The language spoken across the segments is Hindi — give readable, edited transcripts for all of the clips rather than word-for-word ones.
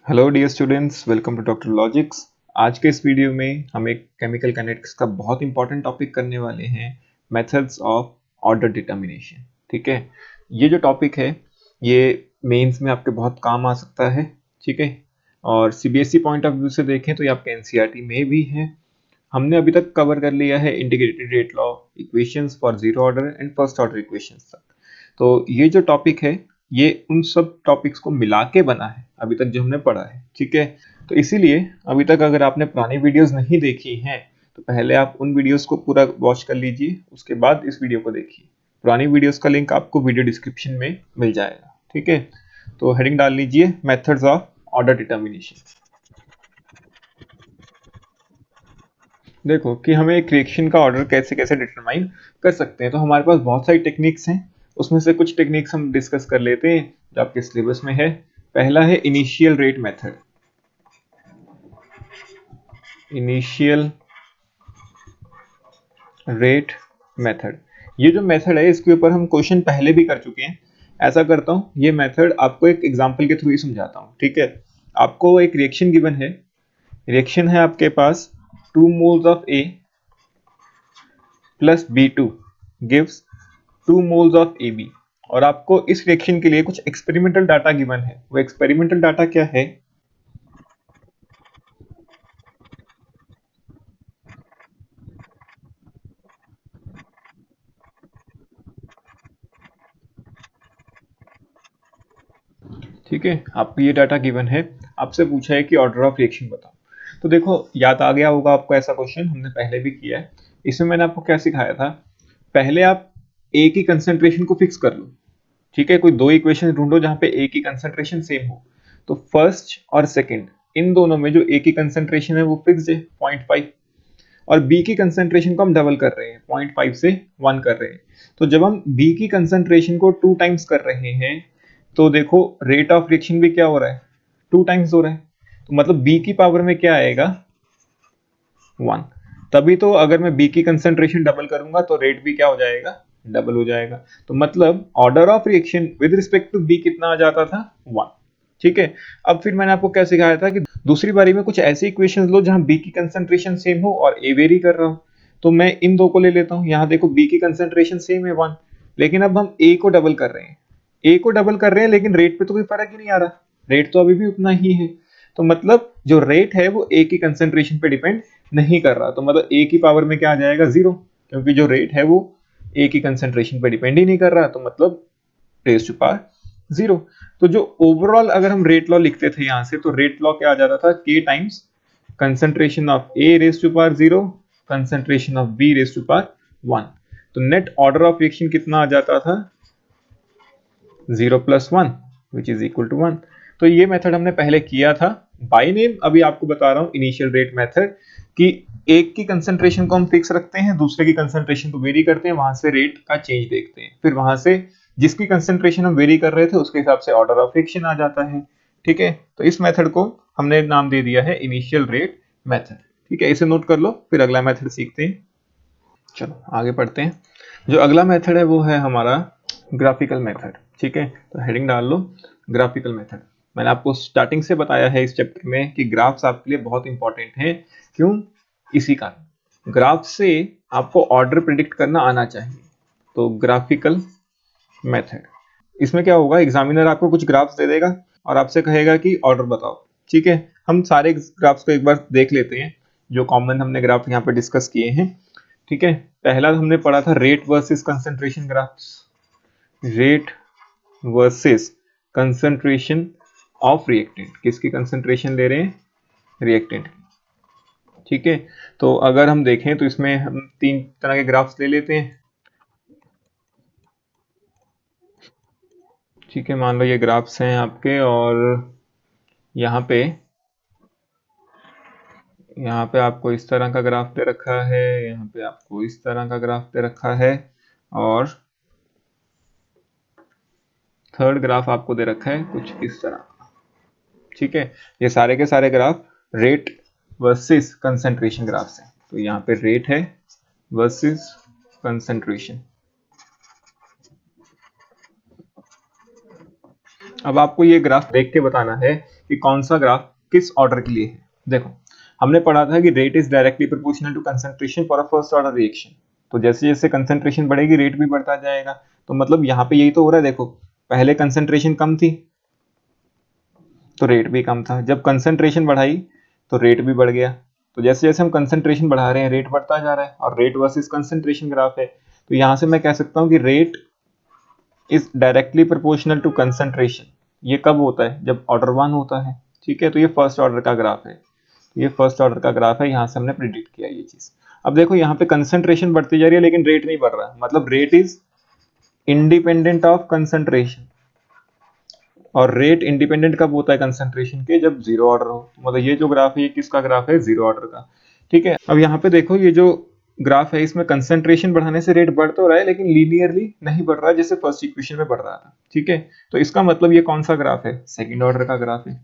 Hello dear students, welcome to Doctor Logics. आज के इस वीडियो में हम एक केमिकल काइनेटिक्स का बहुत इंपॉर्टेंट टॉपिक करने वाले हैं, मेथड्स ऑफ ऑर्डर डिटर्मिनेशन। ठीक है, ये जो टॉपिक है ये मेंस में आपके बहुत काम आ सकता है। ठीक है, और सीबीएसई पॉइंट ऑफ व्यू से देखें तो ये आपके एनसीईआरटी में भी है। हमने अभी तक कवर कर लिया है integrated rate law, equations for zero order and first order equations तक। तो ये जो टॉपिक है ये उन सब टॉपिक्स को मिला के बना है अभी तक जो हमने पढ़ा है। ठीक है, तो इसीलिए अभी तक अगर आपने पुरानी वीडियोस नहीं देखी हैं तो पहले आप उन वीडियोस को पूरा वॉच कर लीजिए, उसके बाद इस वीडियो को देखिए। पुरानी वीडियोस का लिंक आपको वीडियो डिस्क्रिप्शन में मिल जाएगा। ठीक है, तो हेडिंग डाल लीजिए मेथड्स ऑफ ऑर्डर डिटर्मिनेशन। देखो कि हमें एक रिएक्शन का ऑर्डर कैसे कैसे डिटरमाइन कर सकते हैं, तो हमारे पास बहुत सारी टेक्निक्स हैं। उसमें से कुछ टेक्निक्स हम डिस्कस कर लेते हैं जो आपके सिलेबस में है। पहला है initial rate method. Initial rate method, ये जो मेथड है इसके ऊपर हम क्वेश्चन पहले भी कर चुके हैं। ऐसा करता हूँ, ये मेथड आपको एक एग्जांपल के थ्रू ही समझाता हूँ। ठीक है, आपको एक रिएक्शन गिवन है। रिएक्शन है आपके पास 2 moles of A plus B2 gives 2 moles of AB, और आपको इस रिएक्शन के लिए कुछ एक्सपेरिमेंटल डाटा गिवन है। वो एक्सपेरिमेंटल डाटा क्या है? ठीक है, आपको ये डाटा गिवन है, आपसे पूछा है कि ऑर्डर ऑफ रिएक्शन बताओ। तो देखो, याद आ गया होगा आपको, ऐसा क्वेश्चन हमने पहले भी किया है। इसमें मैंने आपको क्या सिखाया था? पहले आप ए की कंसेंट्रेशन को फिक्स कर लो। ठीक है, कोई दो इक्वेशन ढूंढो जहां पे ए की कंसेंट्रेशन सेम हो। तो फर्स्ट और सेकंड, इन दोनों में जो ए की कंसेंट्रेशन है वो फिक्स्ड है 0.5, और बी की कंसेंट्रेशन को हम डबल कर रहे हैं, 0.5 से 1 कर रहे हैं। तो जब हम बी की कंसेंट्रेशन को 2 टाइम्स कर रहे हैं तो देखो रेट ऑफ रिएक्शन भी क्या हो रहा है, 2 टाइम्स हो रहा है। तो मतलब बी की पावर में क्या आएगा, 1। तभी तो अगर मैं बी की कंसेंट्रेशन डबल करूंगा तो रेट भी क्या हो जाएगा, डबल हो जाएगा। तो मतलब order of reaction with respect to B कितना आ जाता था, 1। ठीक है, अब फिर मैंने आपको क्या सिखाया था कि दूसरी बारी में कुछ ऐसी इक्वेशंस लो जहां बी की कंसेंट्रेशन सेम हो और ए वेरी कर रहा हो। तो मैं इन दो को ले लेता हूं। यहां देखो बी की कंसेंट्रेशन सेम है 1, लेकिन अब हम ए को डबल कर रहे हैं। ए को डबल कर रहे हैं लेकिन रेट पे तो कोई फर्क ही नहीं आ रहा, रेट तो अभी भी उतना ही है। तो मतलब जो रेट है वो ए की कंसेंट्रेशन पे डिपेंड नहीं कर रहा। तो मतलब ए की पावर में क्या आ जाएगा, 0, क्योंकि जो रेट है वो ए की कंसेंट्रेशन पे डिपेंड ही नहीं कर रहा। तो मतलब रेज टू पावर 0। तो जो ओवरऑल अगर हम रेट लॉ लिखते थे यहां से, तो रेट लॉ क्या आ जाता था, k times concentration of A raise to power 0, concentration of B raise to power 1। तो नेट ऑर्डर ऑफ रिएक्शन कितना आ जाता था, 0 plus 1 which is equal to 1। तो ये मेथड हमने पहले किया था बाय नेम। अभी आपको बता रहा हूं इनिशियल रेट मेथड, कि एक की कंसेंट्रेशन को हम फिक्स रखते हैं, दूसरे की कंसेंट्रेशन को वेरी करते हैं, वहां से रेट का चेंज देखते हैं, फिर वहां से जिसकी कंसेंट्रेशन हम वेरी कर रहे थे उसके हिसाब से ऑर्डर ऑफ रिएक्शन आ जाता है। ठीक है, तो इस मेथड को हमने नाम दे दिया है इनिशियल रेट मेथड। ठीक है, इसे नोट कर लो, फिर अगला मेथड सीखते हैं। चलो आगे पढ़ते हैं। जो अगला मेथड है वो है हमारा ग्राफिकल मेथड। ठीक है, तो हेडिंग डाल लो ग्राफिकल मेथड। मैंने आपको स्टार्टिंग से बताया है इस चैप्टर में कि ग्राफ्स आपके लिए बहुत इंपॉर्टेंट है। क्यों? इसी कारण ग्राफ से आपको ऑर्डर प्रिडिक्ट करना आना चाहिए। तो ग्राफिकल मेथड, इसमें क्या होगा, एग्जामिनर आपको कुछ ग्राफ्स दे देगा और आपसे कहेगा कि ऑर्डर बताओ। ठीक है, हम सारे ग्राफ्स को एक बार देख लेते हैं जो कॉमन हमने ग्राफ यहाँ पे डिस्कस किए हैं। ठीक है, पहला हमने पढ़ा था rate versus concentration graphs. Rate versus concentration of reactant, किसकी कंसंट्रेशन ले रहे हैं, रिएक्टेंट। ठीक है, तो अगर हम देखें तो इसमें हम तीन तरह के ग्राफ्स ले लेते हैं। ठीक है, मान लो ये ग्राफ्स हैं आपके, और यहाँ पे आपको इस तरह का ग्राफ दे रखा है, यहाँ पे आपको इस तरह का ग्राफ दे रखा है, और थर्ड ग्राफ आपको दे रखा है कुछ इस तरह। ठीक है, ये सारे के सारे graph rate versus concentration graphs हैं। तो यहाँ पे रेट है वर्सेस कंसंट्रेशन। अब आपको ये ग्राफ देख के बताना है कि कौन सा ग्राफ किस ऑर्डर के लिए है। देखो हमने पढ़ा था कि rate is directly proportional to concentration for a first order reaction. तो जैसे जैसे कंसंट्रेशन बढ़ेगी रेट भी बढ़ता जाएगा। तो मतलब यहाँ पे यही तो हो रहा है। देखो पहले कंसंट्रेशन कम थी तो रेट भी कम था, जब कंसंट्रेशन बढ़ाई तो रेट भी बढ़ गया। तो जैसे जैसे हम कंसंट्रेशन बढ़ा रहे हैं रेट बढ़ता जा रहा है, और रेट वर्सेस कंसंट्रेशन ग्राफ है। तो यहां से मैं कह सकता हूं कि rate is directly proportional to concentration. ये कब होता है? जब ऑर्डर 1 होता है। ठीक है, तो ये फर्स्ट ऑर्डर का ग्राफ है। ये फर्स्ट ऑर्डर का ग्राफ है, यहां से हमने प्रिडिक्ट किया ये चीज। अब देखो यहाँ पे कंसंट्रेशन बढ़ती जा रही है लेकिन रेट नहीं बढ़ रहा, मतलब rate is independent of concentration. और रेट इंडिपेंडेंट कब होता है कंसंट्रेशन के? जब जीरो ऑर्डर हो। मतलब ये जो ग्राफ है ये किसका ग्राफ है? जीरो ऑर्डर का। ठीक है, अब यहाँ पे देखो ये जो ग्राफ है इसमें कंसंट्रेशन बढ़ाने से रेट बढ़ तो रहा है लेकिन लीनियरली नहीं बढ़ रहा है जैसे फर्स्ट इक्वेशन में बढ़ रहा था। ठीक है, तो इसका मतलब ये कौन सा ग्राफ है? सेकंड ऑर्डर का ग्राफ है।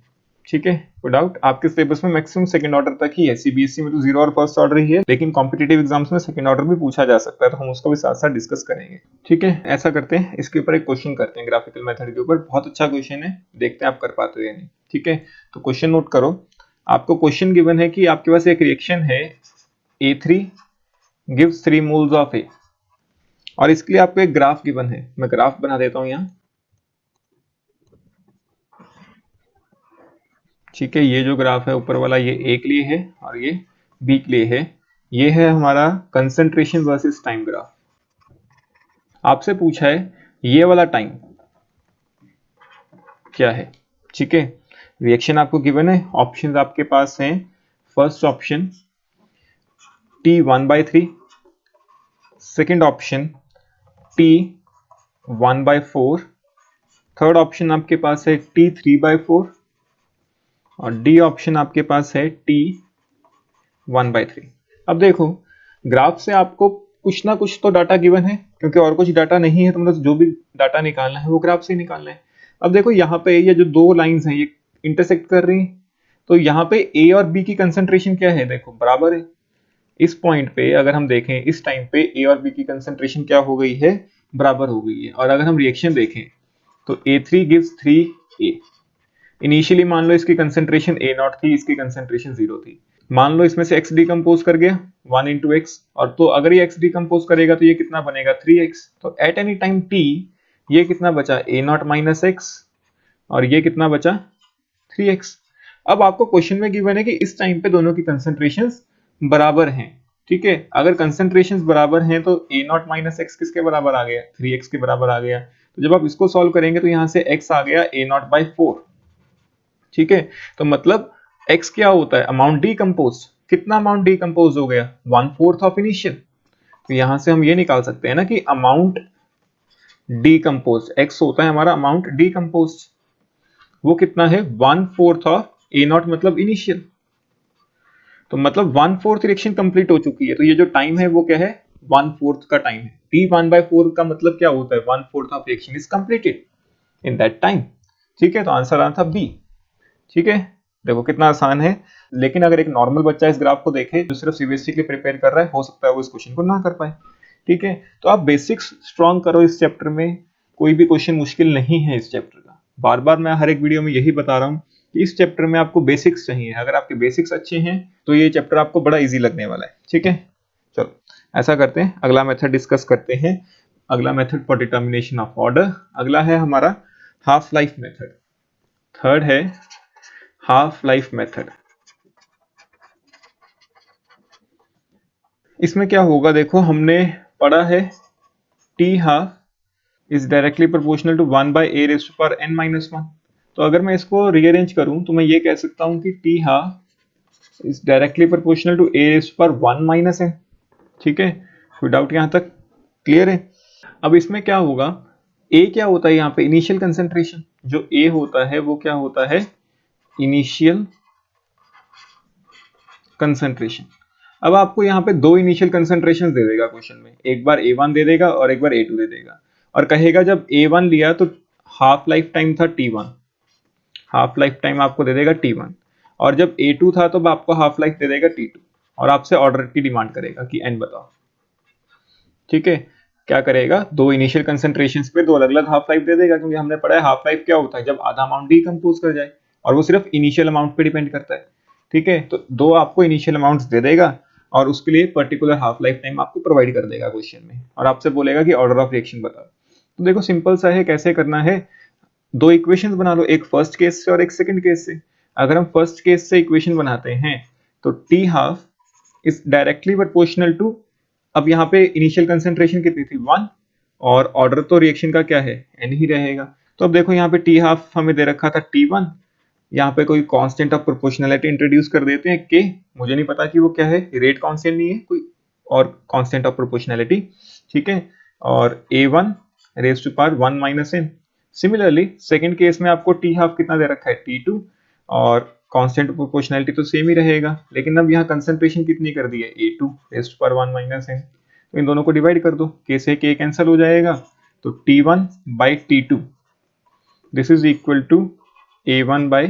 ठीक है, कोई डाउट? आपके सिलेबस में मैक्सिमम सेकंड ऑर्डर तक ही है, सीबीएसई में तो जीरो और फर्स्ट ऑर्डर ही है, लेकिन कॉम्पिटिटिव एग्जाम्स में सेकंड ऑर्डर भी पूछा जा सकता है, तो हम उसको भी साथ साथ डिस्कस करेंगे। ठीक है, ऐसा करते हैं, इसके ऊपर एक क्वेश्चन करते हैं ग्राफिकल मेथड के ऊपर। बहुत अच्छा क्वेश्चन है, देखते हैं आप कर पाते हो या नहीं। ठीक है, तो क्वेश्चन नोट करो। आपको क्वेश्चन गिवन है कि आपके पास एक रिएक्शन है A3 gives 3 moles of A, और इसके लिए आपको एक ग्राफ गिवन है। मैं ग्राफ बना देता हूं यहाँ। ठीक है, ये जो ग्राफ है ऊपर वाला ये A के लिए है और ये B के लिए है। ये है हमारा कंसंट्रेशन वर्सेस टाइम ग्राफ। आपसे पूछा है ये वाला टाइम क्या है। ठीक है, रिएक्शन आपको गिवन है, ऑप्शंस आपके पास हैं। First option T1/3, second option T1/4, third option आपके पास है T3/4 और डी ऑप्शन आपके पास है T1/3। अब देखो ग्राफ से आपको कुछ ना कुछ तो डाटा गिवन है, क्योंकि और कुछ डाटा नहीं है तो मतलब जो भी डाटा निकालना है वो ग्राफ से निकालना है। अब देखो यहाँ पे ये जो दो लाइंस हैं ये इंटरसेक्ट कर रही हैं, तो यहाँ पे ए और बी की कंसंट्रेशन क्या है? देखो बराबर है। इस पॉइंट पे अगर हम देखें इस टाइम पे ए और बी की कंसंट्रेशन क्या हो गई है? बराबर हो गई है। और अगर हम रिएक्शन देखें तो A3 गिव्स 3A। इनिशियली मान लो इसकी कंसंट्रेशन A0 थी, इसकी कंसंट्रेशन 0 थी। मान लो इसमें से x डिकम्पोज कर गया 1 इंटू एक्स, और तो अगर ये x डिकम्पोज करेगा तो ये कितना बनेगा? 3x। तो एट एनी टाइम t ये कितना बचा? A0 माइनस एक्स, और ये कितना बचा? 3x। अब आपको क्वेश्चन में गिवन है कि इस टाइम पे दोनों की कंसंट्रेशंस बराबर हैं। ठीक है, अगर कंसंट्रेशंस बराबर हैं तो A0 माइनस एक्स किसके बराबर आ गया? 3x के बराबर आ गया। तो जब आप इसको सॉल्व करेंगे तो यहाँ से x आ गया A0/4। ठीक है, तो मतलब x क्या होता है? Amount decompose. कितना अमाउंट डीकम्पोज हो गया? 1/4 ऑफ इनिशियल। तो यहां से हम ये निकाल सकते हैं ना कि अमाउंट डीकम्पोज x होता है हमारा अमाउंट डीकम्पोज, वो कितना है? 1/4 ऑफ A0 मतलब इनिशियल। तो मतलब 1/4 रिएक्शन कंप्लीट हो चुकी है, तो ये जो टाइम है वो क्या है? 1/4 का टाइम है। T1/4 का मतलब क्या होता है? 1/4 of reaction is completed in that time. ठीक है, तो आंसर आना था बी। ठीक है, देखो कितना आसान है। लेकिन अगर एक नॉर्मल बच्चा इस ग्राफ को देखे जो सिर्फ सीबीएसई के लिए प्रिपेयर कर रहा है, हो सकता है वो इस क्वेश्चन को ना कर पाए। ठीक है, तो आप बेसिक्स स्ट्रॉन्ग करो इस चैप्टर में। कोई भी क्वेश्चन मुश्किल नहीं है इस चैप्टर का। बार बार मैं हर एक वीडियो में यही बता रहा हूँ कि इस चैप्टर में आपको बेसिक्स चाहिए। अगर आपके बेसिक्स अच्छे हैं तो ये चैप्टर आपको बड़ा ईजी लगने वाला है। ठीक है, चलो ऐसा करते हैं, अगला मेथड डिस्कस करते हैं। अगला method for determination of order, अगला है हमारा हाफ लाइफ मेथड। थर्ड है हाफ लाइफ मेथड। इसमें क्या होगा? देखो हमने पढ़ा है t half is directly proportional to 1/a⁻n-1। तो अगर मैं इसको रीअरेंज करूं तो मैं ये कह सकता हूं कि t half is directly proportional to a⁻1-n। ठीक है, कोई डाउट यहां तक? क्लियर है? अब इसमें क्या होगा? ए क्या होता है यहाँ पे? Initial concentration. जो ए होता है वो क्या होता है? Initial concentration. अब आपको यहाँ पे दो इनिशियल कंसेंट्रेशन दे देगा क्वेश्चन में, एक बार A1 दे देगा और एक बार A2 दे देगा, और कहेगा जब A1 लिया तो हाफ लाइफ टाइम था T1, हाफ लाइफ टाइम आपको दे देगा T1, और जब A2 था तो आपको हाफ लाइफ दे देगा T2, और आपसे ऑर्डर की डिमांड करेगा कि n बताओ। ठीक है, क्या करेगा? दो इनिशियल कंसेंट्रेशन पे दो अलग अलग हाफ लाइफ दे देगा, क्योंकि हमने पढ़ा है हाफ लाइफ क्या होता है? जब आधा अमाउंट डीकम्पोज कर जाए। और वो सिर्फ इनिशियल अमाउंट पे डिपेंड करता है। ठीक है, तो दो आपको इनिशियल अमाउंट्स दे देगा और उसके लिए पर्टिकुलर हाफ लाइफ टाइम आपको प्रोवाइड कर देगा क्वेश्चन में, और आपसे बोलेगा कि ऑर्डर ऑफ रिएक्शन बताओ। तो देखो सिंपल सा है, कैसे करना है, दो इक्वेशंस बना लो, एक फर्स्ट केस से और एक सेकंड केस से। अगर हम फर्स्ट केस से इक्वेशन बनाते हैं तो t half is directly proportional to, अब यहाँ पे इनिशियल कंसेंट्रेशन कितनी थी 1, और ऑर्डर तो रिएक्शन का क्या है n ही रहेगा। तो अब देखो यहाँ पे टी हाफ हमें दे रखा था t1, यहाँ पे कोई कांस्टेंट ऑफ प्रोपोर्शनैलिटी इंट्रोड्यूस कर देते हैं k, मुझे नहीं पता कि वो क्या है, रेट कांस्टेंट नहीं है कोई और कांस्टेंट ऑफ प्रोपोर्शनैलिटी। ठीक है, और a1 raise to power 1 minus n। Similarly second case में आपको टी हाफ कितना दे रखा है t2, और कांस्टेंट प्रोपोर्शनैलिटी तो सेम ही रहेगा, लेकिन अब यहाँ कंसंट्रेशन कितनी कर दी है a2 raise to power 1 minus n। तो इन दोनों को डिवाइड कर दो, k से k कैंसिल हो जाएगा, तो t1 by t2 this is equal to a1 by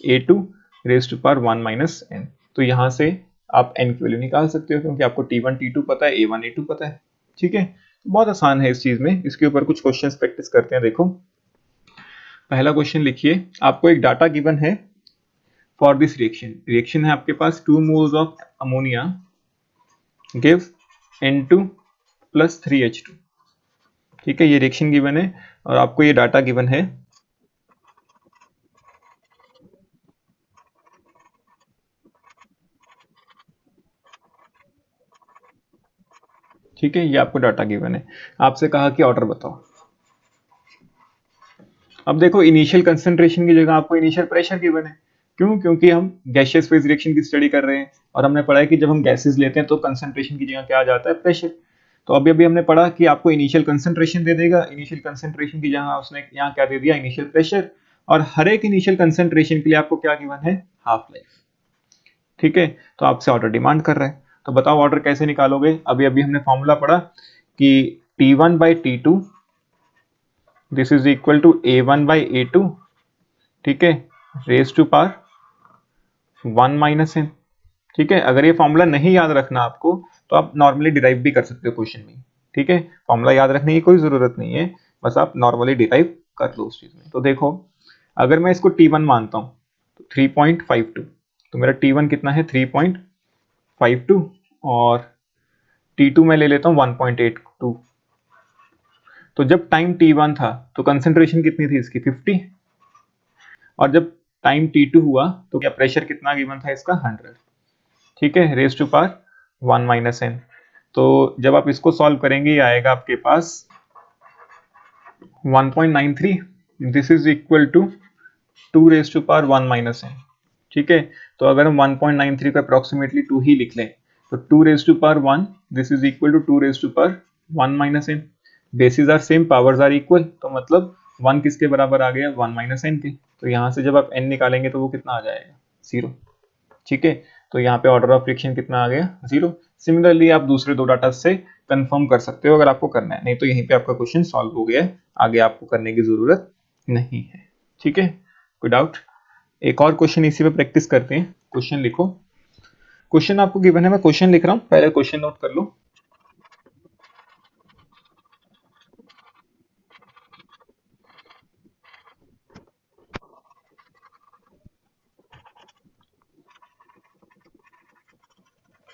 a2 raise to power 1 minus n। तो यहाँ से आप n की वैल्यू निकाल सकते हो, क्योंकि आपको t1 t2 पता है, a1 a2 पता है। ठीक है, बहुत आसान है इस चीज में, इसके ऊपर कुछ क्वेश्चंस प्रैक्टिस करते हैं। देखो पहला क्वेश्चन लिखिए, आपको एक डाटा गिवन है फॉर दिस रिएक्शन, रिएक्शन है आपके पास 2 moles of ammonia give N2 plus 3H2। ठीक है, ये रिएक्शन गिवन है और आपको ये डाटा गिवन है। ठीक है, ये आपको डाटा गिवन है, आपसे कहा कि ऑर्डर बताओ। अब देखो इनिशियल कंसंट्रेशन की जगह आपको इनिशियल प्रेशर गिवन है, क्यों, क्योंकि हम गैसियस फेज रिएक्शन की स्टडी कर रहे हैं और हमने पढ़ा है कि जब हम गैसेस लेते हैं तो कंसंट्रेशन की जगह क्या आ जाता है, प्रेशर। तो अभी अभी हमने पढ़ा कि आपको इनिशियल कंसंट्रेशन दे देगा, इनिशियल कंसंट्रेशन की जगह उसने यहाँ क्या दे दिया, इनिशियल प्रेशर, और हर एक इनिशियल कंसंट्रेशन के लिए आपको क्या गिवन है, हाफ लाइफ। ठीक है, तो आपसे ऑर्डर डिमांड कर रहा है, तो बताओ ऑर्डर कैसे निकालोगे। अभी अभी हमने फॉर्मूला पढ़ा कि T1 by T2 this is equal to A1 by A2, ठीक है, raise to power 1 minus n। ठीक है, अगर ये फॉर्मूला नहीं याद रखना आपको तो आप नॉर्मली डिराइव भी कर सकते हो क्वेश्चन में। ठीक है, फॉर्मूला याद रखने की कोई जरूरत नहीं है, बस आप नॉर्मली डिराइव कर लो उस चीज में। तो देखो अगर मैं इसको T1 मानता हूं तो 3.52, तो मेरा T1 कितना है 3.52, और T2 मैं ले लेता हूँ 1.82। तो जब टाइम T1 था तो कंसेंट्रेशन कितनी थी इसकी 50, और जब टाइम T2 हुआ तो क्या प्रेशर कितना गिवन था इसका 100। ठीक है, raise to power 1 minus n। तो जब आप इसको सॉल्व करेंगे ये आएगा आपके पास 1.93, this is equal to 2 raise to power 1 minus n। ठीक है, तो अगर हम 1.93 को अप्रोक्सीमेटली 2 ही लिख लें तो 2 raise to power 1 this is equal to 2 raise to power 1 minus n। Basis are same, powers are equal, तो मतलब 1 किसके बराबर आ गया, 1 माइनस n के। तो यहाँ से जब आप n निकालेंगे तो वो कितना आ जाएगा, 0। ठीक है, तो यहाँ पे ऑर्डर ऑफ रिएक्शन कितना आ गया, 0। सिमिलरली आप दूसरे दो डाटा से कंफर्म कर सकते हो अगर आपको करना है, नहीं तो यहीं पे आपका क्वेश्चन सॉल्व हो गया है, आगे आपको करने की जरूरत नहीं है। ठीक है, कोई डाउट। एक और क्वेश्चन इसी पे प्रैक्टिस करते हैं, क्वेश्चन लिखो। क्वेश्चन आपको गिवन है, मैं क्वेश्चन लिख रहा हूँ, पहले क्वेश्चन नोट कर लो।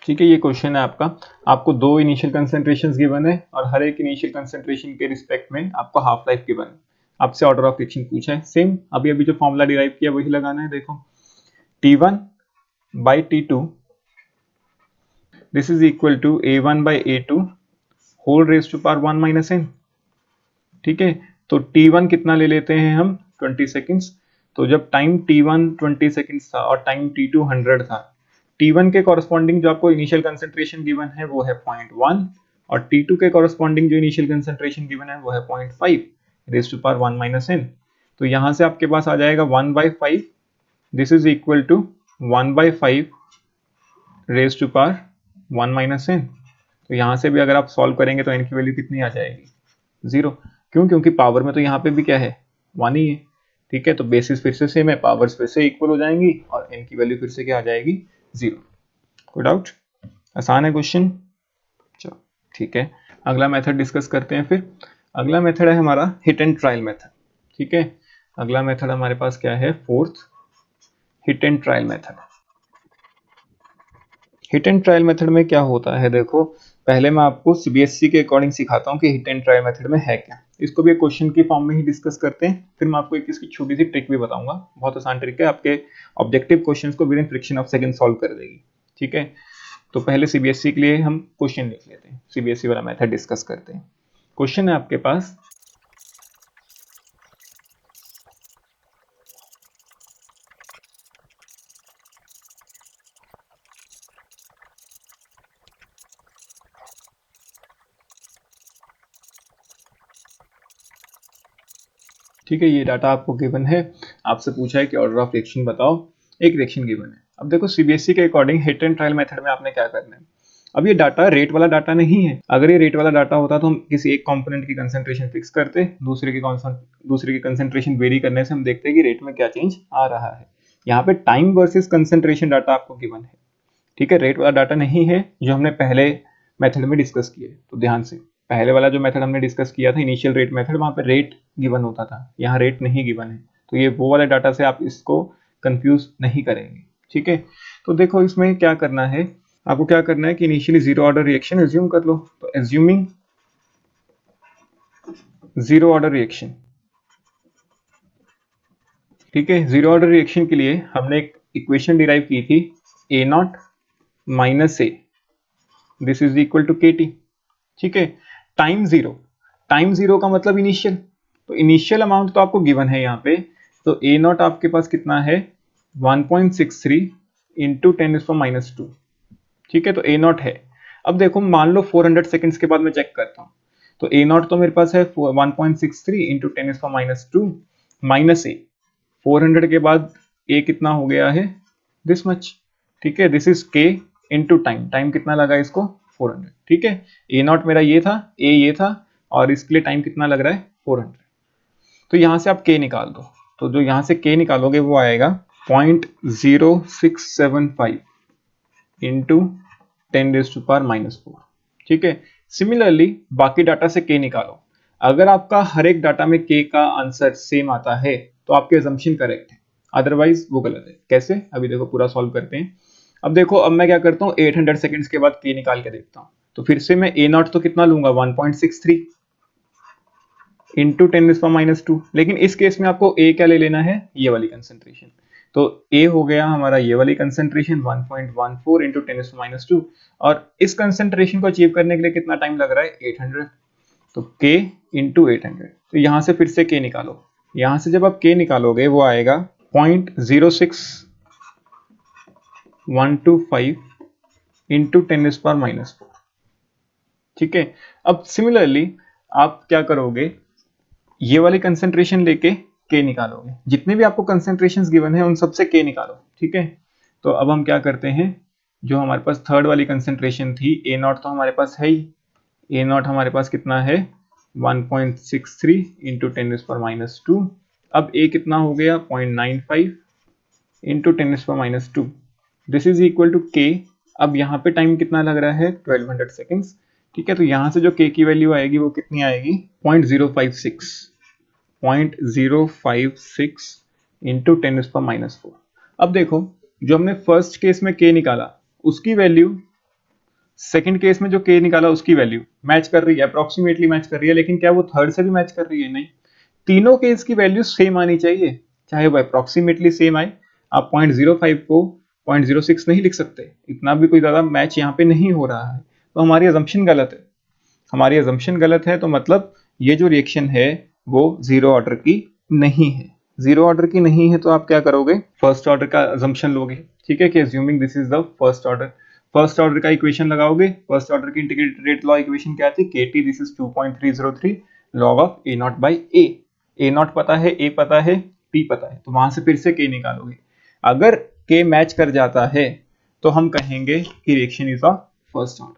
ठीक है, ये क्वेश्चन है आपका, आपको दो इनिशियल कंसेंट्रेशंस गिवन है और हर एक इनिशियल कंसेंट्रेशन के रिस्पेक्ट में आपको हाफ लाइफ गिवन है, आपसे ऑर्डर ऑफ रिएक्शन पूछा है। सेम अभी अभी जो फॉर्मूला डिराइव किया वही लगाना है। देखो T1 by T2 this is equal to A1 by A2 whole raise to power 1 minus n। ठीक है, तो T1 कितना ले लेते हैं हम, 20 सेकेंड्स। तो जब टाइम T1 20 सेकेंड्स था और टाइम T2 100 था, T1 के कॉरस्पॉन्डिंग जो आपको इनिशियल कंसेंट्रेशन गिवन है वो है 0.1, और T2 के कॉरस्पॉन्डिंग जो इनिशियल कंसेंट्रेशन गिवन है वो है 0.5 raise to power 1 minus n। तो यहां से आपके पास आ जाएगा 1/5, this is equal to 1/5 raise to power 1 minus n। तो यहां से भी अगर आप सॉल्व करेंगे तो n की वैल्यू कितनी आ जाएगी, 0। क्यों, क्योंकि पावर में तो यहाँ पे भी क्या है, 1 ही है। ठीक है, तो बेसिस फिर से सेम है, पावर्स फिर से इक्वल हो जाएंगी और n की वैल्यू फिर से क्या आ जाएगी, 0। कोई डाउट, आसान है क्वेश्चन। चलो ठीक है, अगला मेथड डिस्कस करते हैं फिर। अगला मेथड है हमारा हिट एंड ट्रायल मेथड। ठीक है, अगला मेथड हमारे पास क्या है, fourth, hit and trial method. Hit and trial method में क्या होता है, देखो पहले मैं आपको सीबीएसई के अकॉर्डिंग सिखाता हूँ कि हिट एंड ट्रायल मेथड में है क्या। इसको भी एक क्वेश्चन की फॉर्म में ही डिस्कस करते हैं, फिर मैं आपको एक इसकी छोटी सी ट्रिक भी बताऊंगा। बहुत आसान ट्रिक है, आपके ऑब्जेक्टिव क्वेश्चंस को with in fraction of second solve कर देगी। ठीक है, तो पहले सीबीएसई के लिए हम क्वेश्चन लिख लेते हैं, सीबीएसई वाला मेथड डिस्कस करते हैं। क्वेश्चन है आपके पास, ठीक है, ये डाटा आपको गिवन है, आपसे पूछा है कि ऑर्डर ऑफ रिएक्शन बताओ, एक रिएक्शन गिवन है। अब देखो सीबीएसई के according hit and trial method में आपने क्या करना है, अब ये डाटा रेट वाला डाटा नहीं है। अगर ये रेट वाला डाटा होता तो हम किसी एक कंपोनेंट की कंसेंट्रेशन फिक्स करते, दूसरे की कंसेंट्रेशन वेरी करने से हम देखते हैं कि रेट में क्या चेंज आ रहा है। यहाँ पे टाइम वर्सेस कंसेंट्रेशन डाटा आपको गिवन है। ठीक है, रेट वाला डाटा नहीं है जो हमने पहले मेथड में डिस्कस किए। तो ध्यान से, पहले वाला जो मेथड हमने डिस्कस किया था इनिशियल रेट मेथड, वहां पे रेट गिवन होता था, यहाँ रेट नहीं गिवन है। तो ये वो वाले डाटा से आप इसको कंफ्यूज नहीं करेंगे। ठीक है, तो देखो इसमें क्या करना है, आपको क्या करना है कि initially zero order reaction assume कर लो। तो एज्यूमिंग जीरो ऑर्डर रिएक्शन, ठीक है, जीरो ऑर्डर रिएक्शन के लिए हमने एक इक्वेशन डिराइव की थी, A naught minus A, this is equal to K T. ठीक है, टाइम जीरो, टाइम जीरो का मतलब इनिशियल, तो इनिशियल अमाउंट तो आपको गिवन है यहाँ पे। तो ए नॉट आपके पास कितना है, 1.63 इंटू 10⁻²। ठीक है, तो ए नॉट है। अब देखो मान लो 400 सेकंड्स के बाद मैं चेक करता हूँ, तो ए नॉट तो मेरे पास है 1.63 इंटू 10⁻² माइनस ए, 400 के बाद ए कितना हो गया है, दिस मच। ठीक है, दिस इज के इंटू टाइम, टाइम कितना लगा इसको, 400। ठीक है, ए नॉट मेरा ये था, ए ये था, और इसके लिए टाइम कितना लग रहा है, 400। तो यहां से आप के निकाल दो, तो जो यहां से के निकालोगे वो आएगा 0.0675 इंटू 10⁻⁻⁴। ठीक है, सिमिलरली बाकी डाटा से के निकालो। अगर आपका हर एक डाटा में के का आंसर सेम आता है तो आपके अजम्पशन करेक्ट है, अदरवाइज वो गलत है। कैसे, अभी देखो पूरा सॉल्व करते हैं। अब देखो, अब मैं क्या करता हूँ, 800 सेकंड्स के बाद के निकाल के देखता हूँ। तो फिर से मैं ए नॉट तो कितना लूंगा, 1.63 इंटू 10⁻²। लेकिन इस केस में आपको ए क्या ले लेना है, ये वाली कंसेंट्रेशन। तो ए हो गया हमारा ये वाली कंसेंट्रेशन 1.14 इंटू 10⁻², और इस कंसेंट्रेशन को अचीव करने के लिए कितना टाइम लग रहा है, 800। तो के इंटू 800, तो यहां से फिर से के निकालो। यहां से जब आप के निकालोगे वो आएगा 0.06125 इंटू 10⁻⁴। ठीक है, अब सिमिलरली आप क्या करोगे, ये वाली कंसेंट्रेशन लेके के निकालोगे, जितने भी आपको कंसेंट्रेशंस गिवन है उन सबसे के निकालो। ठीक है, तो अब हम क्या करते हैं, जो हमारे पास थर्ड वाली कंसेंट्रेशन थी, ए नॉट तो हमारे पास है ही, ए नॉट हमारे पास कितना है, 1.63 इंटू 10⁻²। अब ए कितना हो गया, 0.95 into 10⁻², this is equal to k. अब यहाँ पे टाइम कितना लग रहा है, 1200 सेकेंड्स। ठीक है, तो यहाँ से जो के की वैल्यू आएगी वो कितनी आएगी, 0.056 इंटू 10⁻⁴। अब देखो, जो हमने फर्स्ट केस में के निकाला उसकी वैल्यू, सेकंड केस में जो के निकाला उसकी वैल्यू मैच कर रही है, अप्रोक्सीमेटली मैच कर रही है, लेकिन क्या वो थर्ड से भी मैच कर रही है, नहीं। तीनों केस की वैल्यू सेम आनी चाहिए, चाहे वो अप्रोक्सीमेटली सेम आए। आप 0.05 को 0.06 नहीं लिख सकते, इतना भी कोई ज्यादा मैच यहाँ पे नहीं हो रहा है, तो हमारी अजम्पशन गलत है। हमारी अजम्पशन गलत है, तो मतलब ये जो रिएक्शन है वो जीरो ऑर्डर की नहीं है। जीरो ऑर्डर की नहीं है तो आप क्या करोगे, फर्स्ट ऑर्डर का अजम्पशन लोगे। ठीक है, कि assuming this is the first order, first order का इक्वेशन लगाओगे। फर्स्ट ऑर्डर की इंटीग्रेटेड रेट लॉ इक्वेशन क्या थी, के T this is 2.303 log of A not by A. A not पता है, ए पता है, टी पता है, तो वहां से फिर से के निकालोगे। अगर के मैच कर जाता है तो हम कहेंगे कि reaction is of first order.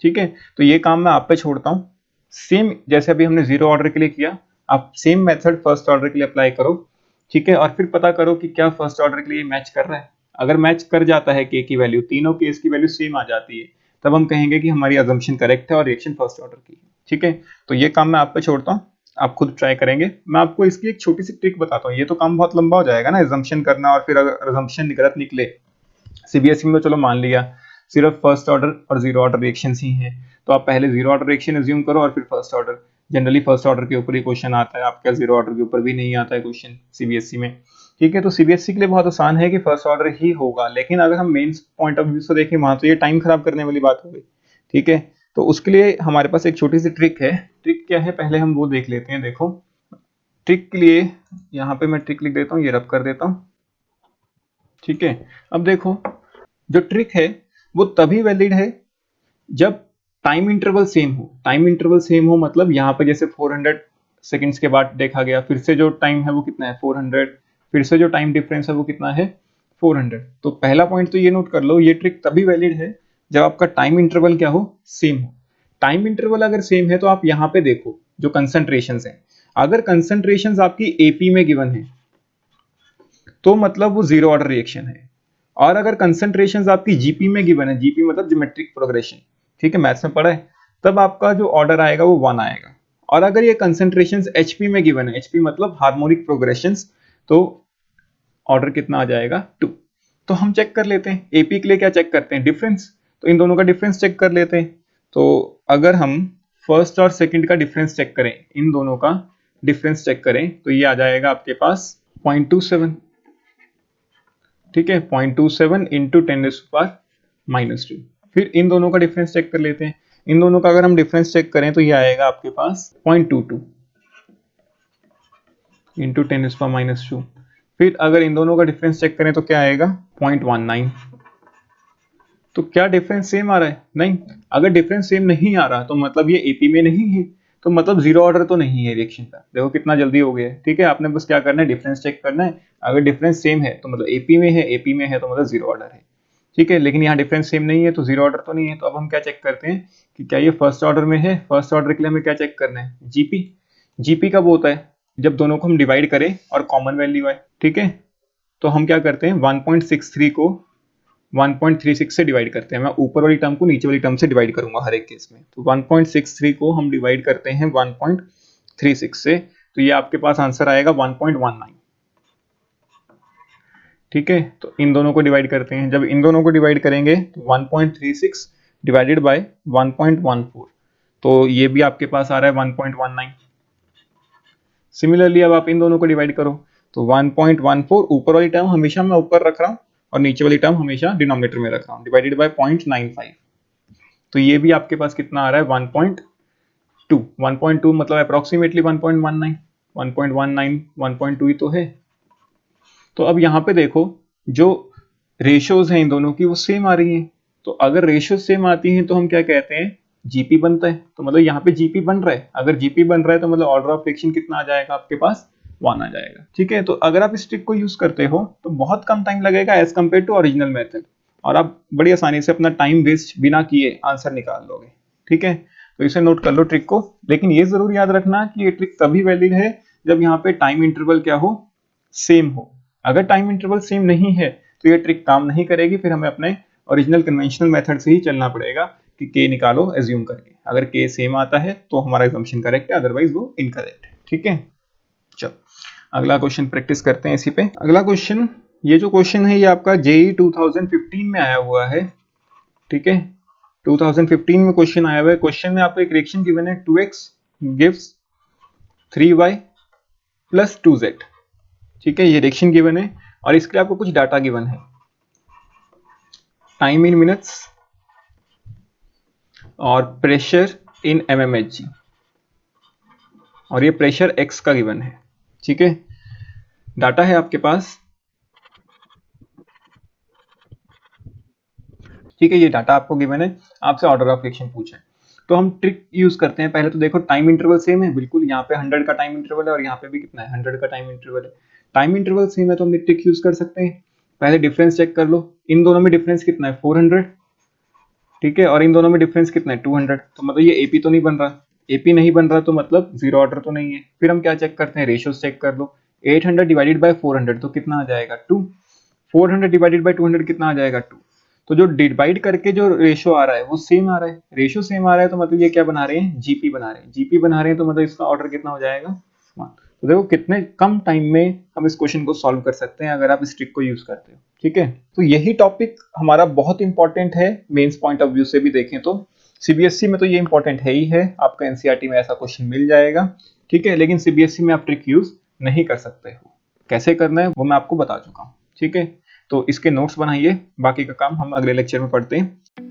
ठीक है, तो ये काम मैं आप पे छोड़ता हूँ। सेम जैसे अभी हमने जीरो ऑर्डर के लिए किया, आप सेम मेथड फर्स्ट ऑर्डर के लिए अप्लाई करो। ठीक है, और फिर पता करो कि क्या फर्स्ट ऑर्डर के लिए मैच कर रहा है। अगर मैच कर जाता है के की वैल्यू, तीनों केस की वैल्यू सेम आ जाती है, तब हम कहेंगे कि हमारी अजम्पशन करेक्ट है और रिएक्शन फर्स्ट ऑर्डर की है। ठीक है, तो ये काम मैं आप पे छोड़ता हूँ। आप खुद ट्राई करेंगे। मैं आपको इसकी एक छोटी सी ट्रिक बताता हूँ, ये तो काम बहुत लंबा हो जाएगा ना एजम्पशन करना, और फिर अगर एजम्पशन गलत निकले, सीबीएसई में तो चलो मान लिया सिर्फ फर्स्ट ऑर्डर और जीरो ऑर्डर रिएक्शन ही है, तो आप पहले जीरो ऑर्डर रिएक्शन एज्यूम करो और फिर first order. Generally first order के ऊपर ही क्वेश्चन आता है आपका, जीरो ऑर्डर के ऊपर भी नहीं आता है क्वेश्चन सीबीएसई में। ठीक है, तो सीबीएसई के लिए बहुत आसान है कि फर्स्ट ऑर्डर ही होगा, लेकिन अगर हम मेंस पॉइंट ऑफ व्यू से देखें वहां तो ये टाइम खराब करने वाली बात हो गई। ठीक है, तो उसके लिए हमारे पास एक छोटी सी ट्रिक है। ट्रिक क्या है पहले हम वो देख लेते हैं। देखो ट्रिक के लिए यहाँ पे मैं ट्रिक लिख देता हूँ, ये रब कर देता हूँ। ठीक है, अब देखो जो ट्रिक है वो तभी वैलिड है जब टाइम इंटरवल सेम हो। टाइम इंटरवल सेम हो मतलब यहाँ पे जैसे 400 सेकंड्स के बाद देखा गया, फिर से जो टाइम है वो कितना है 400, फिर से जो टाइम डिफरेंस है वो कितना है 400। तो पहला पॉइंट तो ये नोट कर लो, ये ट्रिक तभी वैलिड है जब आपका टाइम इंटरवल क्या हो, सेम हो। टाइम इंटरवल अगर सेम है तो आप यहाँ पे देखो जो कंसंट्रेशन है, अगर कंसंट्रेशन आपकी एपी में गिवन है तो मतलब वो जीरो ऑर्डर रिएक्शन है, और अगर कंसंट्रेशंस आपकी जीपी में गिवन है, जीपी मतलब ज्योमेट्रिक प्रोग्रेशन, ठीक है मैथ्स में पढ़ा है, तब आपका जो ऑर्डर आएगा वो 1 आएगा। और अगर ये कंसंट्रेशंस एचपी में गिवन है, एचपी मतलब हार्मोनिक प्रोग्रेशंस, तो ऑर्डर कितना आ जाएगा 2। तो हम चेक कर लेते हैं एपी के लिए क्या चेक करते हैं, डिफरेंस, तो इन दोनों का डिफरेंस चेक कर लेते हैं। तो अगर हम फर्स्ट और सेकंड का डिफरेंस चेक करें, इन दोनों का डिफरेंस चेक करें तो ये आ जाएगा आपके पास 0.27। ठीक है, 0.27 इंटू 10⁻⁻²। फिर इन दोनों का डिफरेंस चेक कर लेते हैं। इन दोनों का अगर हम डिफरेंस चेक करें तो ये आएगा आपके पास 0.22 इंटू 10⁻²। फिर अगर इन दोनों का डिफरेंस चेक करें तो क्या आएगा 0.19। तो क्या डिफरेंस सेम आ रहा है? नहीं। अगर डिफरेंस सेम नहीं आ रहा तो मतलब ये एपी में नहीं है, तो मतलब जीरो ऑर्डर तो नहीं है रिएक्शन का। देखो कितना जल्दी हो गया है। ठीक है, आपने बस क्या करना है, डिफरेंस चेक करना है। अगर डिफरेंस सेम है तो मतलब एपी में है, एपी में है तो मतलब जीरो ऑर्डर है। ठीक है, लेकिन यहाँ डिफरेंस सेम नहीं है तो जीरो ऑर्डर तो नहीं है। तो अब हम क्या चेक करते हैं कि क्या ये फर्स्ट ऑर्डर में है। फर्स्ट ऑर्डर के लिए हमें क्या चेक करना है, जीपी। जीपी कब होता है, जब दोनों को हम डिवाइड करें और कॉमन वैल्यू आए। ठीक है, तो हम क्या करते हैं 1.63 को 1.36 से डिवाइड करते हैं। मैं ऊपर वाली टर्म को नीचे वाली टर्म से डिवाइड करूंगा हर एक केस में। तो 1.63 को हम डिवाइड करते हैं 1.36 से, तो ये आपके पास आंसर आएगा 1.19। ठीक है, तो इन दोनों को डिवाइड करते हैं। जब इन दोनों को डिवाइड करेंगे तो 1.36 डिवाइडेड बाय 1.14, तो ये भी आपके पास आ रहा है 1.19। सिमिलरली अब आप इन दोनों को डिवाइड करो तो 1.14, ऊपर वाली टर्म हमेशा मैं ऊपर रख रहा हूं और नीचे वाली टर्म हमेशा डिनोमिनेटर में रख रहा हूं, डिवाइडेड बाय 0.95। तो ये भी आपके पास कितना आ रहा है 1.2। 1.2 मतलब अप्रोक्सीमेटली 1.19, 1.19 1.2 ही तो है। तो अब यहाँ पे देखो जो रेशियोज हैं इन दोनों की वो सेम आ रही हैं। तो अगर रेशियो सेम आती हैं तो हम क्या कहते हैं, जीपी बनता है। तो मतलब यहाँ पे जीपी बन रहा है, अगर जीपी बन रहा है तो मतलब ऑर्डर ऑफ फ्रिक्शन कितना आ जाएगा आपके पास, 1 आ जाएगा। ठीक है, तो अगर आप इस ट्रिक को यूज करते हो तो बहुत कम टाइम लगेगा as compare to original method, और आप बड़ी आसानी से अपना टाइम वेस्ट बिना किए आंसर निकाल लोगे। ठीक है, तो इसे नोट कर लो ट्रिक को। लेकिन ये जरूर याद रखना कि ये ट्रिक तभी वैलिड है जब यहाँ पे टाइम इंटरवल क्या हो, सेम हो। अगर टाइम इंटरवल सेम नहीं है तो ये ट्रिक काम नहीं करेगी, फिर हमें अपने ओरिजिनल कन्वेंशनल मेथड से ही चलना पड़ेगा कि के निकालो एज्यूम करके। अगर के सेम आता है तो हमारा एजम्पशन करेक्ट है, अदरवाइज वो इनकरेक्ट है। ठीक है, चलो अगला क्वेश्चन प्रैक्टिस करते हैं इसी पे। अगला क्वेश्चन, ये जो क्वेश्चन है ये आपका जेई 2015 में आया हुआ है। ठीक है, 2015 में क्वेश्चन आया हुआ है। क्वेश्चन में आपको एक रिएक्शन गिवन है 2x gives 3y plus 2z। ठीक है, ये रिएक्शन गिवन है और इसके लिए आपको कुछ डाटा गिवन है, टाइम इन मिनट्स और प्रेशर इन mmHg, और ये प्रेशर x का गिवन है। ठीक है, डाटा है आपके पास। ठीक है, ये डाटा आपको गिवन है, आपसे ऑर्डर ऑफ रिएक्शन पूछा है। तो हम ट्रिक यूज करते हैं। पहले तो देखो टाइम इंटरवल सेम है बिल्कुल, यहाँ पे 100 का टाइम इंटरवल है और यहाँ पे भी कितना है 100 का टाइम इंटरवल है। टाइम इंटरवल सेम है तो हम ट्रिक यूज कर सकते हैं। पहले डिफरेंस चेक कर लो, इन दोनों में डिफरेंस कितना है 400। ठीक है, और इन दोनों में डिफरेंस कितना है 200। तो मतलब ये एपी तो नहीं बन रहा, एपी नहीं बन रहा तो मतलब जीरो ऑर्डर तो नहीं है। फिर हम क्या चेक करते हैं, रेशियोज चेक कर लो। 800 डिवाइडेड बाय 400 तो कितना आ जाएगा 2। 400 डिवाइडेड बाय 200 कितना आ जाएगा 2। तो जो डिवाइड करके जो रेशो आ रहा है वो सेम आ रहा है, रेशो सेम आ रहा है तो मतलब ये क्या बना रहे हैं, जीपी बना रहे हैं, जीपी बना रहे हैं तो मतलब इसका ऑर्डर कितना हो जाएगा 1। तो देखो कितने कम टाइम में हम इस क्वेश्चन को सॉल्व कर सकते हैं अगर आप इस ट्रिक को यूज करते हो। ठीक है, तो यही टॉपिक हमारा बहुत इंपॉर्टेंट है मेंस पॉइंट ऑफ व्यू से भी देखें तो। सीबीएसई में तो ये इंपॉर्टेंट है ही है, आपका एनसीईआरटी में ऐसा क्वेश्चन मिल जाएगा। ठीक है, लेकिन सीबीएसई में आप ट्रिक यूज नहीं कर सकते हो, कैसे करना है वो मैं आपको बता चुका हूँ। ठीक है, तो इसके नोट्स बनाइए, बाकी का काम हम अगले लेक्चर में पढ़ते हैं।